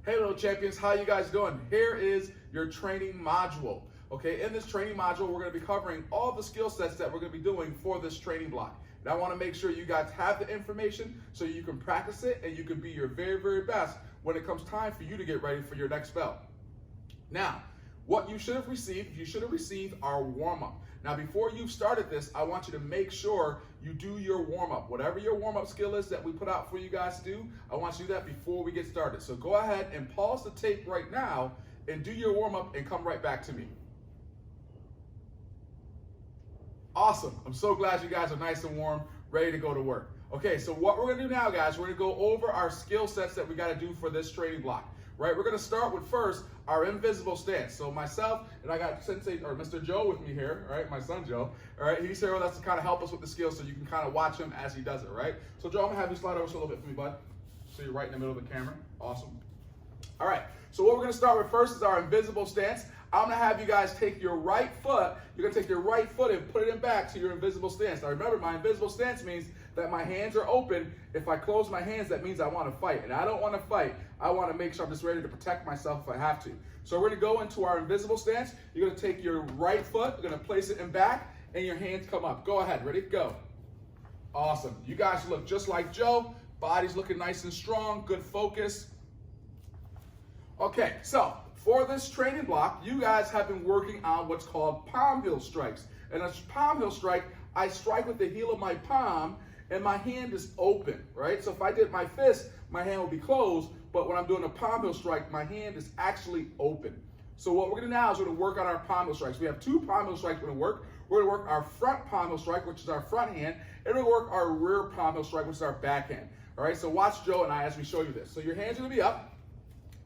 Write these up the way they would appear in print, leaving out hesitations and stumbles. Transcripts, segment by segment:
Hey little champions, how you guys doing? Here is your training module. Okay, in this training module, we're going to be covering all the skill sets that we're going to be doing for this training block. And I want to make sure you guys have the information so you can practice it and you can be your very, very best when it comes time for you to get ready for your next belt. Now, what you should have received our warm-up. Now, before you've started this, I want you to make sure you do your warm-up. Whatever your warm-up skill is that we put out for you guys to do, I want you to do that before we get started. So go ahead and pause the tape right now and do your warm-up and come right back to me. Awesome. I'm so glad you guys are nice and warm, ready to go to work. Okay, so what we're going to do now, guys, we're going to go over our skill sets that we got to do for this training block. Right, we're going to start with first our invisible stance. So myself, and I got Sensei, or Mr. Joe with me here, all right, my son Joe, all right, he's here with us to kind of help us with the skills so you can kind of watch him as he does it, right? So Joe, I'm going to have you slide over a little bit for me, bud. So you're right in the middle of the camera. Awesome. All right, so what we're going to start with first is our invisible stance. I'm going to have you guys take your right foot, you're going to take your right foot and put it in back to your invisible stance. Now remember, my invisible stance means that my hands are open. If I close my hands, that means I want to fight. And I don't want to fight. I want to make sure I'm just ready to protect myself if I have to. So we're going to go into our invisible stance. You're going to take your right foot, you're going to place it in back, and your hands come up. Go ahead. Ready? Go. Awesome. You guys look just like Joe. Body's looking nice and strong. Good focus. Okay, so for this training block, you guys have been working on what's called palm heel strikes. And a palm heel strike, I strike with the heel of my palm, and my hand is open, right? So if I did my fist, my hand will be closed, but when I'm doing a palm heel strike, my hand is actually open. So what we're gonna do now is we're gonna work on our palm heel strikes. We have two palm heel strikes we're gonna work. We're gonna work our front palm heel strike, which is our front hand, and we're gonna work our rear palm heel strike, which is our back hand. All right, so watch Joe and I as we show you this. So your hands are gonna be up,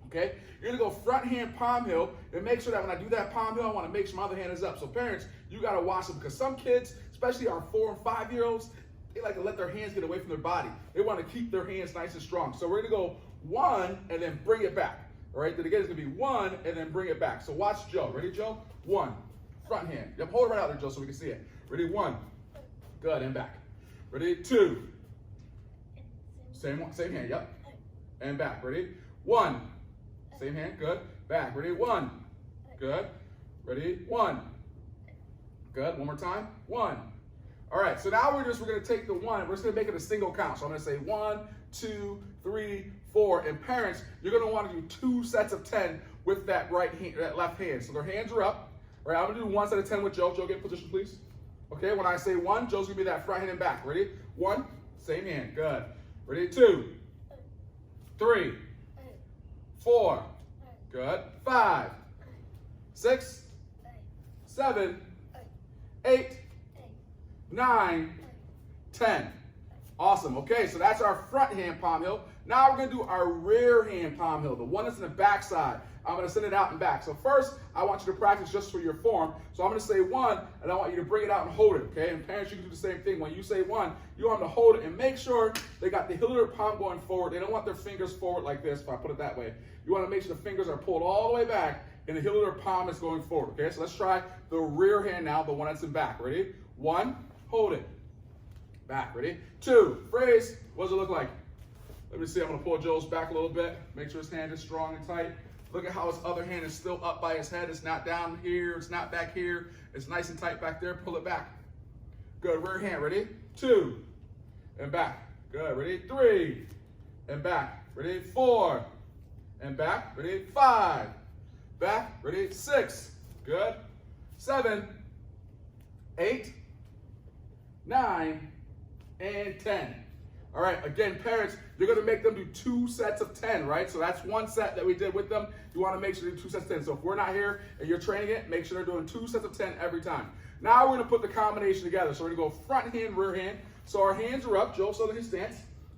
okay? You're gonna go front hand palm heel, and make sure that when I do that palm heel, I wanna make sure my other hand is up. So parents, you gotta watch them, because some kids, especially our 4- and 5-year-olds, they like to let their hands get away from their body. They want to keep their hands nice and strong. So we're going to go 1 and then bring it back. All right, then again, it's going to be 1 and then bring it back. So watch Joe. Ready, Joe? 1. Front hand. Yep, hold it right out there, Joe, so we can see it. Ready? 1. Good, and back. Ready? 2. Same hand, yep. And back. Ready? 1. Same hand, good. Back. Ready? 1. Good. Ready? 1. Good. One more time. 1. All right, so now we're going to take the 1, we're just going to make it a single count. So I'm going to say 1, 2, 3, 4. And parents, you're going to want to do 2 sets of 10 with that left hand. So their hands are up. All right, I'm going to do 1 set of 10 with Joe. Joe, get in position, please. Okay, when I say 1, Joe's going to be that front hand and back. Ready? 1, same hand, good. Ready? 2, 3, 4, good. 5, 6, 7, 8, 9, 10. Awesome. Okay, so that's our front hand palm heel. Now we're going to do our rear hand palm heel, the one that's in the back side. I'm going to send it out and back. So first, I want you to practice just for your form. So I'm going to say 1, and I want you to bring it out and hold it, okay? And parents, you can do the same thing. When you say 1, you want them to hold it and make sure they got the heel of their palm going forward. They don't want their fingers forward like this, if I put it that way. You want to make sure the fingers are pulled all the way back and the heel of their palm is going forward, okay? So let's try the rear hand now, the one that's in back. Ready? 1. Hold it. Back. Ready? 2. Phrase. What does it look like? Let me see. I'm going to pull Joe's back a little bit. Make sure his hand is strong and tight. Look at how his other hand is still up by his head. It's not down here. It's not back here. It's nice and tight back there. Pull it back. Good. Rear hand. Ready? 2. And back. Good. Ready? 3. And back. Ready? 4. And back. Ready? 5. Back. Ready? 6. Good. 7. 8. 9, and 10. All right, again, parents, you're going to make them do 2 sets of 10, right? So that's 1 set that we did with them. You want to make sure you do 2 sets of 10. So if we're not here and you're training it, make sure they're doing 2 sets of 10 every time. Now we're going to put the combination together. So we're going to go front hand, rear hand. So our hands are up. Joe's holding his stance.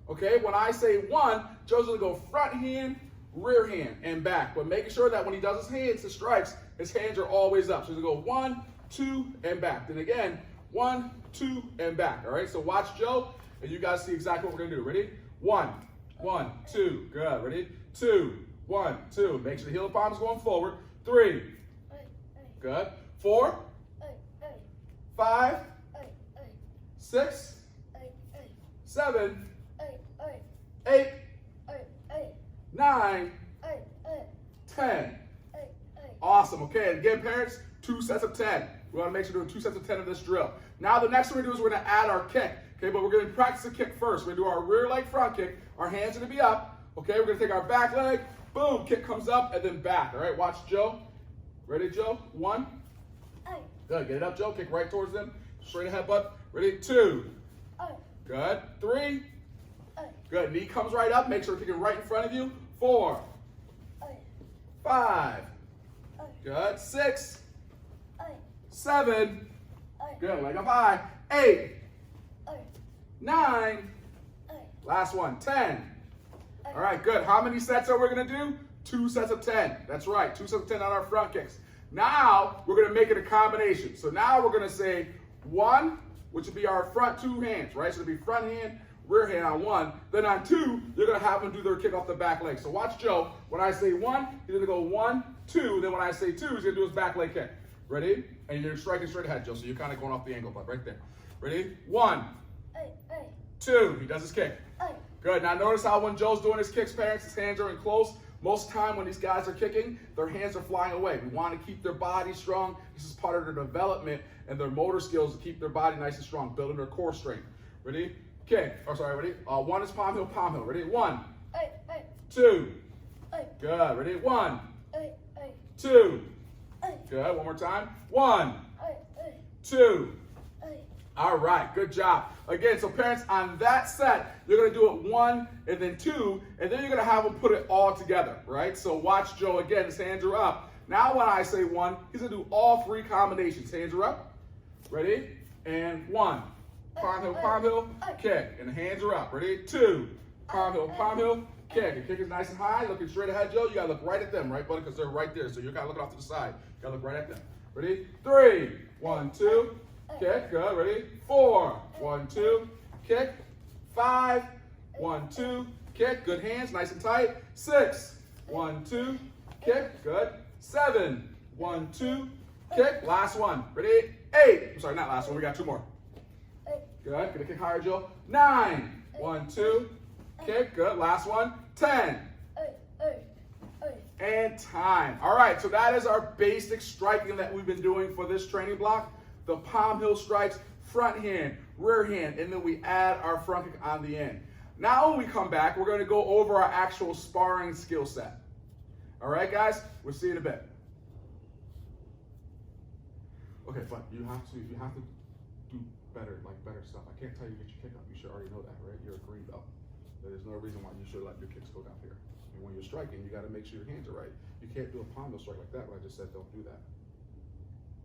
Okay, when I say 1, Joe's going to go front hand, rear hand, and back. But making sure that when he does his hands, his strikes, his hands are always up. So he's going to go 1, 2, and back. Then again, 1, 2, and back. All right, so watch Joe, and you guys see exactly what we're gonna do. Ready? 1, 1, 2. Good. Ready? 2, 1, 2. Make sure the heel of the palm is going forward. 3. Good. 4, 5, 6, 7, 8, 9, 10. Awesome. Okay, again, parents, 2 sets of 10. We want to make sure we're doing 2 sets of 10 of this drill. Now, the next thing we're going to do is we're going to add our kick. Okay, but we're going to practice the kick first. We're going to do our rear leg front kick. Our hands are going to be up. Okay, we're going to take our back leg. Boom, kick comes up and then back. All right, watch Joe. Ready, Joe? 1. Good, get it up, Joe. Kick right towards them. Straight ahead, bud. Ready, 2. Good. 3. Good, knee comes right up. Make sure we're kicking right in front of you. 4. 5. Good. 6. 7. Good, leg up high. 8. 9. Last one, 10. All right, good. How many sets are we going to do? 2 sets of 10. That's right, 2 sets of 10 on our front kicks. Now, we're going to make it a combination. So now we're going to say 1, which would be our front 2 hands, right? So it'll be front hand, rear hand on 1. Then on 2, you're going to have them do their kick off the back leg. So watch Joe. When I say 1, he's going to go 1, 2. Then when I say 2, he's going to do his back leg kick. Ready? And you're striking straight ahead, Joe. So you're kind of going off the angle, but right there. Ready? 1, 2. He does his kick. Good. Now notice how when Joe's doing his kicks, parents, his hands are in close. Most time when these guys are kicking, their hands are flying away. We want to keep their body strong. This is part of their development and their motor skills to keep their body nice and strong, building their core strength. Ready? Kick. Oh, sorry, ready? 1 is palm heel, palm heel. Ready? 1, 2. Good. Ready? 1, 2. Good. One more time. 1, 2. All right, good job. Again, so parents, on that set, you're going to do it 1 and then 2, and then you're going to have them put it all together, right? So watch Joe again. His hands are up. Now when I say 1, he's going to do all 3 combinations. Hands are up. Ready? And 1. Palm heel, kick. And the hands are up. Ready? 2. Palm heel, kick. And kick is nice and high. Looking straight ahead, Joe. You got to look right at them, right, buddy? Because they're right there. So you got to look off to the side. You got to look right at them. Ready? 3. 1, 2. Kick, good, ready? 4, 1, 2, kick. 5, 1, 2, kick. Good hands, nice and tight. 6, 1, 2, kick, good. 7, 1, 2, kick. Last one, ready? 8. I'm sorry, not last one, we got 2 more. Good, gonna kick higher, Joe. 9, 1, 2, kick, good. Last one, 10. And time. All right, so that is our basic striking that we've been doing for this training block. The palm heel strikes, front hand, rear hand, and then we add our front kick on the end. Now when we come back, we're going to go over our actual sparring skill set. All right, guys? We'll see you in a bit. Okay, but you have to do better stuff. I can't tell you to get your kick up. You should already know that, right? You're a green belt. There's no reason why you should let your kicks go down here. And when you're striking, you got to make sure your hands are right. You can't do a palm heel strike like that. What I just said, don't do that.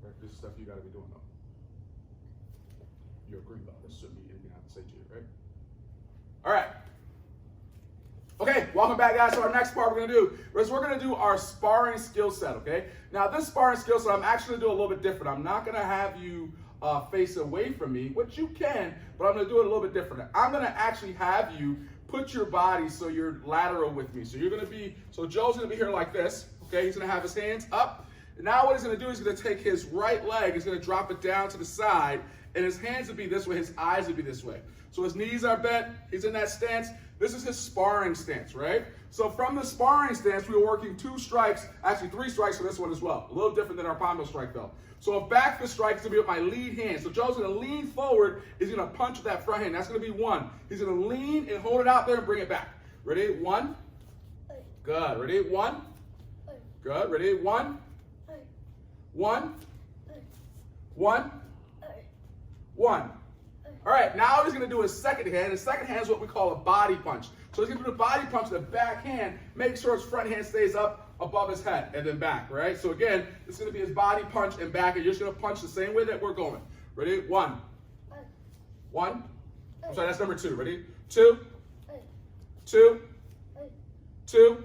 Right? This is stuff you got to be doing though. You're a green belt. This shouldn't be anything I have to say to you, right? All right. Okay, welcome back, guys. So our next part we're going to do is we're going to do our sparring skill set, okay? Now, this sparring skill set, I'm actually going to do a little bit different. I'm not going to have you face away from me, which you can, but I'm going to do it a little bit different. I'm going to actually have you put your body so you're lateral with me. So you're going to be, so Joe's going to be here like this, okay? He's going to have his hands up. And now what he's going to do is he's going to take his right leg, he's going to drop it down to the side, and his hands would be this way, his eyes would be this way. So his knees are bent, he's in that stance. This is his sparring stance, right? So from the sparring stance, we were working 2 strikes, actually 3 strikes for this one as well. A little different than our palm heel strike though. So a back fist strike is going to be with my lead hand. So Joe's going to lean forward, he's going to punch with that front hand. That's going to be 1. He's going to lean and hold it out there and bring it back. Ready? 1. Good. Ready? 1. Good. Ready? 1. 1. 1. 1. All right, now he's going to do his second hand. His second hand is what we call a body punch. So he's going to do the body punch with the back hand, make sure his front hand stays up above his head and then back, right? So again, it's going to be his body punch and back, and you're just going to punch the same way that we're going. Ready? 1. 1. I'm sorry, that's number 2. Ready? 2. 2. 2.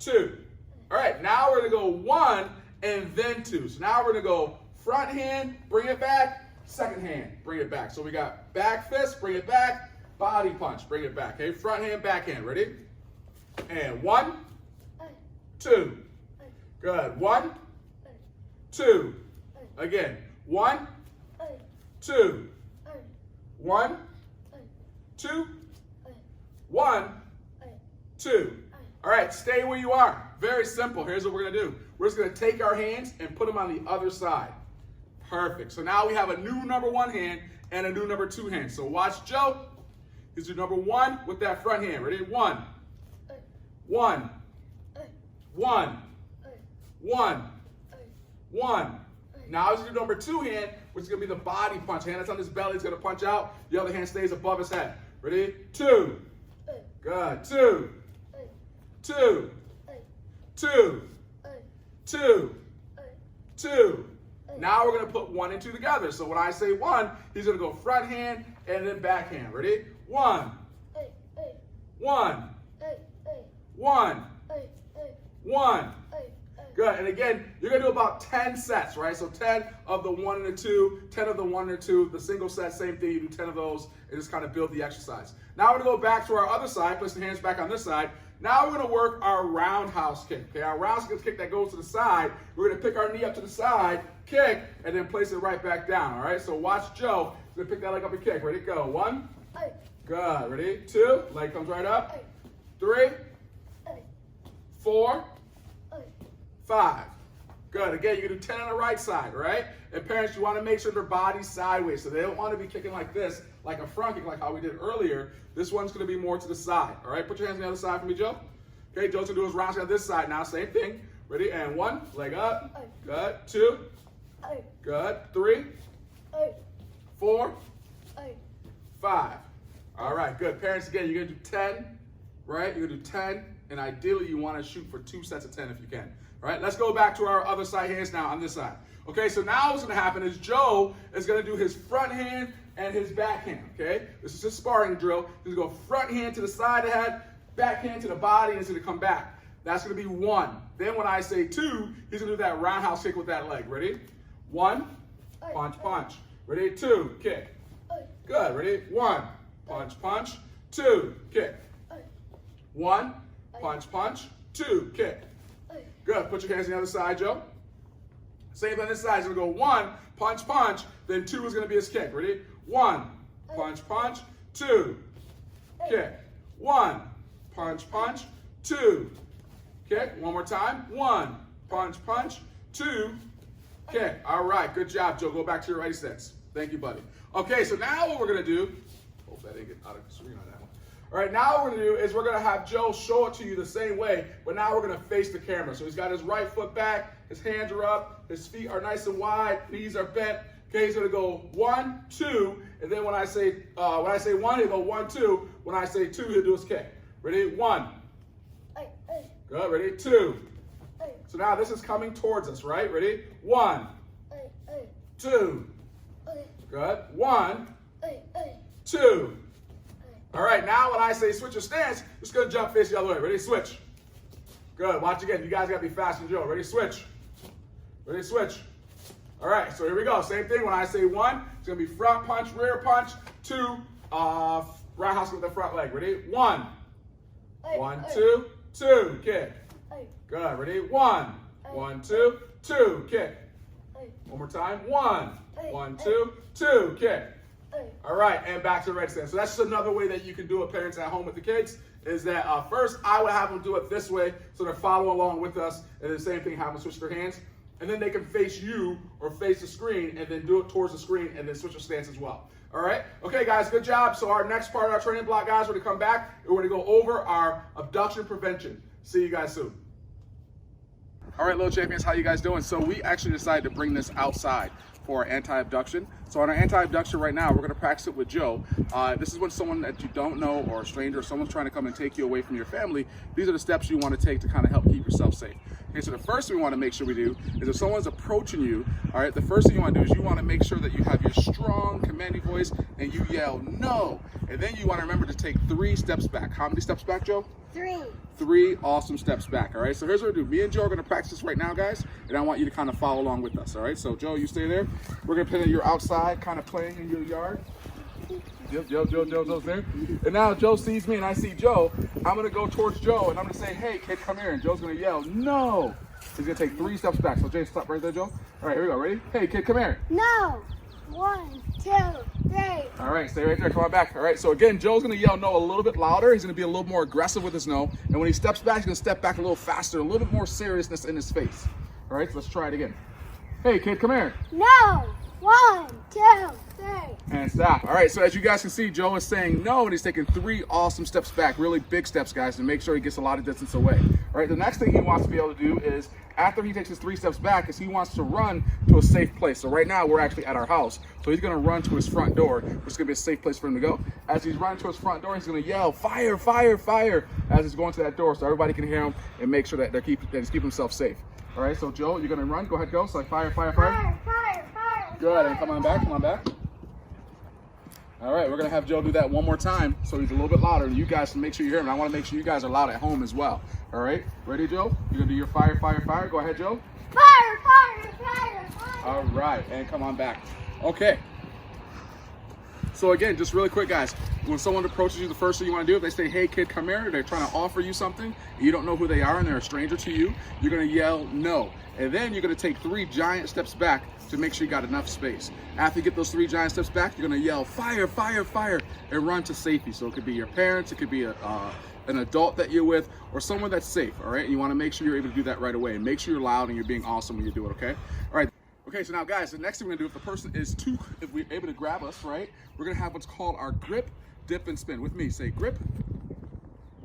2. All right, now we're going to go 1 and then 2. So now we're going to go front hand, bring it back, second hand, bring it back. So we got back fist, bring it back, body punch, bring it back. Okay, front hand, back hand. Ready? And 1, 2. Good. 1, 2. Again. 1, 2. 1, 2. 1, 2. All right, stay where you are. Very simple. Here's what we're going to do. We're just going to take our hands and put them on the other side. Perfect. So now we have a new number 1 hand and a new number 2 hand. So watch Joe. He's your number 1 with that front hand. Ready? 1. 1. 1. 1. 1. Now he's your number 2 hand, which is going to be the body punch. Hand that's on his belly is going to punch out. The other hand stays above his head. Ready? 2. Good. 2. 2. 2. 2. 2. Now we're going to put 1 and 2 together. So when I say 1, he's going to go front hand and then back hand. Ready? 1. 1. 1. 1. Good. And again, you're going to do about 10 sets, right? So 10 of the 1 and the 2, 10 of the 1 and the 2, the single set, same thing. You do 10 of those and just kind of build the exercise. Now we're going to go back to our other side, place the hands back on this side. Now we're going to work our roundhouse kick. Okay, our roundhouse kick that goes to the side. We're going to pick our knee up to the side, kick, and then place it right back down. All right, so watch Joe. He's going to pick that leg up and kick. Ready? Go. 1. Good. Ready? 2. Leg comes right up. 3. 4. 5. Good. Again, you can do 10 on the right side, right? And parents, you want to make sure their body's sideways. So they don't want to be kicking like this, like a front kick, like how we did earlier. This one's going to be more to the side. All right? Put your hands on the other side for me, Joe. Okay, Joe's going to do his round on this side now. Same thing. Ready? And 1. Leg up. Good. 2. Good. 3. 4. 5. All right. Good. Parents, again, you're going to do 10, right? You're going to do 10. And ideally, you want to shoot for 2 sets of 10 if you can. All right, let's go back to our other side hands now on this side. Okay, so now what's going to happen is Joe is going to do his front hand and his back hand, okay? This is a sparring drill. He's going to go front hand to the side of the head, back hand to the body, and it's going to come back. That's going to be 1. Then when I say 2, he's going to do that roundhouse kick with that leg. Ready? 1, punch, punch. Ready? 2, kick. Good. Ready? 1, punch, punch. 2, kick. 1, punch, punch. 2, kick. Good. Put your hands on the other side, Joe. Same on this side. He's going to go 1, punch, punch. Then 2 is going to be his kick. Ready? 1, punch, punch. 2, kick. 1, punch, punch. 2, kick. One more time. 1, punch, punch. 2, kick. All right. Good job, Joe. Go back to your ready sets. Thank you, buddy. Okay, so now what we're going to do, hope that didn't get out of the screen on that one. All right, now what we're going to do is we're going to have Joe show it to you the same way, but now we're going to face the camera. So he's got his right foot back, his hands are up, his feet are nice and wide, knees are bent. Okay, he's going to go 1, 2, and then when I say 1, he'll go 1, 2. When I say 2, he'll do his kick. Ready? 1. Good. Ready? 2. So now this is coming towards us, right? Ready? 1, 2. Good. 1, 2. All right, now when I say switch your stance, you're just going to jump face the other way. Ready? Switch. Good. Watch again. You guys got to be fast and Joe. Ready? Switch. Ready? Switch. All right, so here we go. Same thing. When I say 1, it's going to be front punch, rear punch. 2, roundhouse with the front leg. Ready? 1. 1, 2, 2. Kick. Good. Ready? 1. 1, 2, 2. Kick. One more time. 1. 1, 2, 2. Kick. All right, and back to the red stand. So that's just another way that you can do it, parents at home with the kids, is that first I would have them do it this way so they're following along with us, and the same thing, have them switch their hands, and then they can face you or face the screen and then do it towards the screen and then switch your stance as well. All right? Okay, guys, good job. So our next part of our training block, guys, we're going to come back and we're going to go over our abduction prevention. See you guys soon. All right, little champions, how you guys doing? So we actually decided to bring this outside for anti-abduction. So on our anti-abduction right now, we're going to practice it with Joe. This is when someone that you don't know or a stranger or someone's trying to come and take you away from your family. These are the steps you want to take to kind of help keep yourself safe. Okay, so the first thing we want to make sure we do is if someone's approaching you, all right, the first thing you want to do is you want to make sure that you have your strong, commanding voice and you yell, no. And then you want to remember to take 3 steps back. How many steps back, Joe? 3. 3 awesome steps back, all right? So here's what we do. Me and Joe are going to practice this right now, guys, and I want you to kind of follow along with us, all right? So, Joe, you stay there. We're going to pretend you're outside, kind of playing in your yard. Yep, Joe's there. And now Joe sees me and I see Joe. I'm going to go towards Joe, and I'm going to say, hey, kid, come here. And Joe's going to yell, no. He's going to take 3 steps back. So, Jay, stop right there, Joe. All right, here we go. Ready? Hey, kid, come here. No. 1, 2, 3. All right, stay right there. Come on back. All right, so again, Joe's going to yell no a little bit louder. He's going to be a little more aggressive with his no. And when he steps back, he's going to step back a little faster, a little bit more seriousness in his face. All right, so let's try it again. Hey, kid, come here. No. 1, 2, 3. And stop. All right, so as you guys can see, Joe is saying no, and he's taking 3 awesome steps back, really big steps, guys, to make sure he gets a lot of distance away. All right, the next thing he wants to be able to do is, after he takes his 3 steps back, is he wants to run to a safe place. So right now, we're actually at our house. So he's going to run to his front door, which is going to be a safe place for him to go. As he's running to his front door, he's going to yell, fire, fire, fire, as he's going to that door so everybody can hear him and make sure that he's keeping himself safe. All right, so Joe, you're going to run. Go ahead, go. So like fire, fire, fire. Fire, fire, fire. Good, and come on back, come on back. All right, we're gonna have Joe do that one more time so he's a little bit louder and you guys can make sure you hear him. I wanna make sure you guys are loud at home as well. All right, ready, Joe? You're gonna do your fire, fire, fire. Go ahead, Joe. Fire, fire, fire, fire. All right, and come on back. Okay. So again, just really quick, guys, when someone approaches you, the first thing you want to do, if they say, hey, kid, come here, they're trying to offer you something, and you don't know who they are and they're a stranger to you, you're going to yell no. And then you're going to take 3 giant steps back to make sure you got enough space. After you get those 3 giant steps back, you're going to yell fire, fire, fire, and run to safety. So it could be your parents, it could be an adult that you're with, or someone that's safe, all right? And you want to make sure you're able to do that right away. And make sure you're loud and you're being awesome when you do it, okay? All right. Okay, so now guys, the next thing we're gonna do, if the person is if we're able to grab us, right, we're gonna have what's called our grip, dip, and spin. With me, say grip,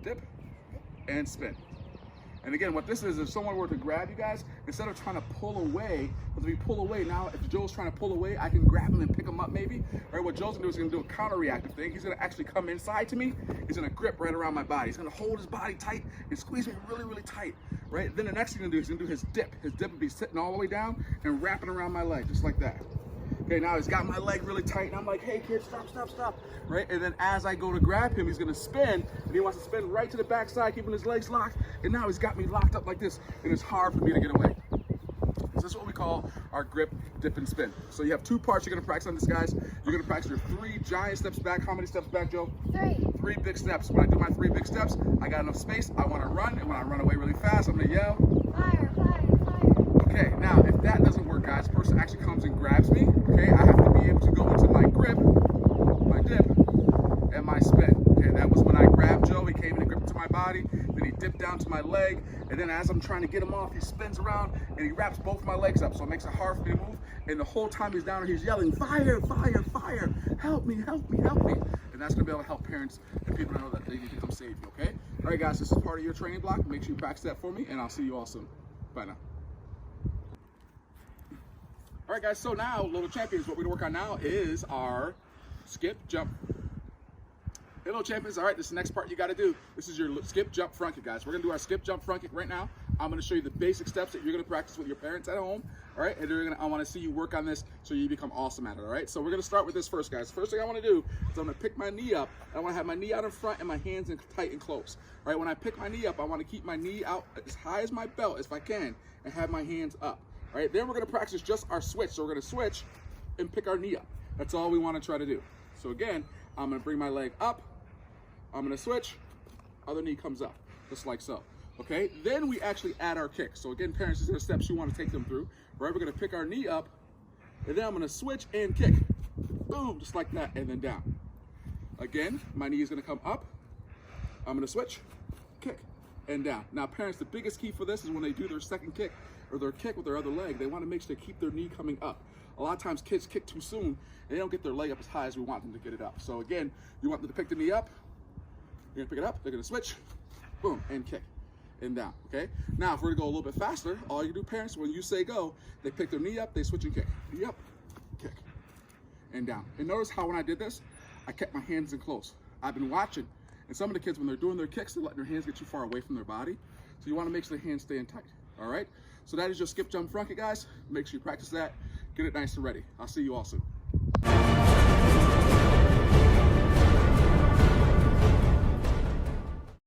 dip, and spin. And again, what this is, if someone were to grab you guys, instead of trying to pull away, because if we pull away, now if Joe's trying to pull away, I can grab him and pick him up maybe. All right, what Joe's gonna do is he's gonna do a counter-reactive thing. He's gonna actually come inside to me. He's gonna grip right around my body. He's gonna hold his body tight and squeeze me really, really tight, right? Then the next thing he's gonna do is he's gonna do his dip. His dip will be sitting all the way down and wrapping around my leg, just like that. Okay, now he's got my leg really tight, and I'm like, hey, kid, stop, stop, stop, right? And then as I go to grab him, he's gonna spin, and he wants to spin right to the backside, keeping his legs locked, and now he's got me locked up like this, and it's hard for me to get away. So this is what we call our grip, dip, and spin. So you have 2 parts you're gonna practice on this, guys. You're gonna practice your 3 giant steps back. How many steps back, Joe? 3. 3 big steps. When I do my 3 big steps, I got enough space, I wanna run, and when I run away really fast, I'm gonna yell, Fire, fire, fire. okay, now if that doesn't work, guys, the person actually comes and grabs me, okay, I have to be able to go into my grip, my dip, and my spin. Okay, that was when I grabbed Joe, he came in and gripped into my body, then he dipped down to my leg, and then as I'm trying to get him off, he spins around and he wraps both my legs up, so it makes it hard for me to move, and the whole time he's down there, he's yelling, fire, fire, fire, help me, help me, help me. And that's gonna be able to help parents and people know that they need to come save you, okay? All right, guys, this is part of your training block. Make sure you practice that for me, and I'll see you all soon. Bye now. All right, guys, so now, Little Champions, what we're gonna work on now is our skip, jump. Hey, Little Champions, all right, this is the next part you gotta do. This is your skip, jump, front kick, guys. We're gonna do our skip, jump, front kick right now. I'm gonna show you the basic steps that you're gonna practice with your parents at home, all right? And I wanna see you work on this so you become awesome at it, all right? So we're gonna start with this first, guys. First thing I wanna do is I'm gonna pick my knee up. I wanna have my knee out in front and my hands in tight and close. All right, when I pick my knee up, I wanna keep my knee out as high as my belt if I can and have my hands up. All right, then we're gonna practice just our switch. So we're gonna switch and pick our knee up. That's all we wanna try to do. So again, I'm gonna bring my leg up, I'm gonna switch, other knee comes up, just like so. Okay, then we actually add our kick. So again, parents, these are the steps you wanna take them through. Right, we're gonna pick our knee up, and then I'm gonna switch and kick. Boom, just like that, and then down. Again, my knee is gonna come up, I'm gonna switch, kick, and down. Now parents, the biggest key for this is when they do their second kick, or their kick with their other leg, they want to make sure they keep their knee coming up. A lot of times kids kick too soon and they don't get their leg up as high as we want them to get it up. So again, you want them to pick the knee up, you're gonna pick it up, they're gonna switch, boom, and kick, and down, okay? Now, if we're gonna go a little bit faster, all you do, parents, when you say go, they pick their knee up, they switch and kick. Knee up, kick, and down. And notice how when I did this, I kept my hands in close. I've been watching, and some of the kids, when they're doing their kicks, they're letting their hands get too far away from their body. So you wanna make sure the hands stay in tight, all right? So that is your skip, jump, front kick, guys. Make sure you practice that. Get it nice and ready. I'll see you all soon.